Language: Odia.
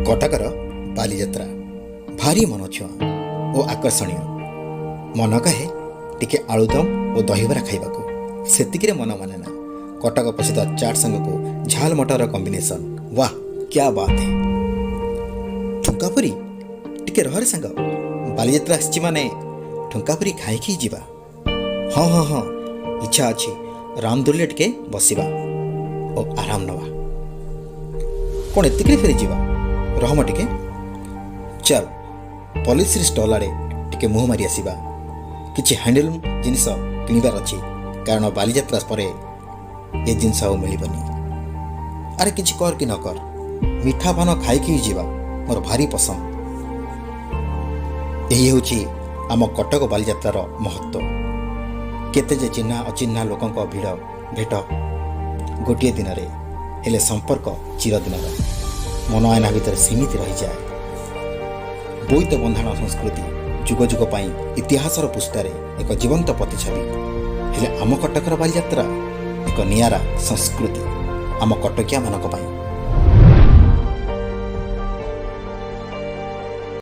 କଟକର ବାଲିଯାତ୍ରା ଭାରି ମନଛୁଆଁ ଓ ଆକର୍ଷଣୀୟ। ମନ କହେ ଟିକେ ଆଳୁଦମ ଓ ଦହିବରା ଖାଇବାକୁ, ସେତିକିରେ ମନ ମାନେ ନା କଟକ ପ୍ରସିଦ୍ଧ ଚାଟ୍ ସାଙ୍ଗକୁ ଝାଲ ମଟରର କମ୍ବିନେସନ୍। ବାଃ କ୍ୟା ବାତ୍ ହେ। ଠୁଙ୍କା ପୁରୀ ଟିକେ ରହରେ ସାଙ୍ଗ, ବାଲିଯାତ୍ରା ଆସିଛି ମାନେ ଠୁଙ୍କା ପୁରୀ ଖାଇକି ଯିବା। ହଁ ହଁ ହଁ, ଇଚ୍ଛା ଅଛି ରାମଦୋଳିରେ ଟିକେ ବସିବା ଓ ଆରାମ ନେବା। କ'ଣ ଏତିକିରେ ଫେରିଯିବା? ରହମ ଟିକେ, ଚାଲ ପଲିଶ୍ରୀ ଷ୍ଟଲ୍ ଆଡ଼େ ଟିକେ ମୁହଁ ମାରି ଆସିବା। କିଛି ହ୍ୟାଣ୍ଡଲୁମ୍ ଜିନିଷ କିଣିବାର ଅଛି, କାରଣ ବାଲିଯାତ୍ରା ପରେ ଏ ଜିନିଷ ଆଉ ମିଳିବନି। ଆରେ କିଛି କର କି ନ କର, ମିଠା ପାନ ଖାଇକି ଯିବା, ମୋର ଭାରି ପସନ୍ଦ। ଏହି ହେଉଛି ଆମ କଟକ ବାଲିଯାତ୍ରାର ମହତ୍ତ୍ୱ। କେତେ ଯେ ଚିହ୍ନା ଅଚିହ୍ନା ଲୋକଙ୍କ ଭିଡ଼ ଭେଟ ଗୋଟିଏ ଦିନରେ, ହେଲେ ସମ୍ପର୍କ ଚିରଦିନର, ମନ ଆଇନା ଭିତରେ ସୀମିତ ରହିଯାଏ। ବୋଇତ ବନ୍ଧାଣ ସଂସ୍କୃତି ଯୁଗ ଯୁଗ ପାଇଁ ଇତିହାସର ପୃଷ୍ଠାରେ ଏକ ଜୀବନ୍ତ ପ୍ରତିଛବି। ହେଲେ ଆମ କଟକର ବାଲିଯାତ୍ରା ଏକ ନିଆରା ସଂସ୍କୃତି ଆମ କଟକିଆମାନଙ୍କ ପାଇଁ।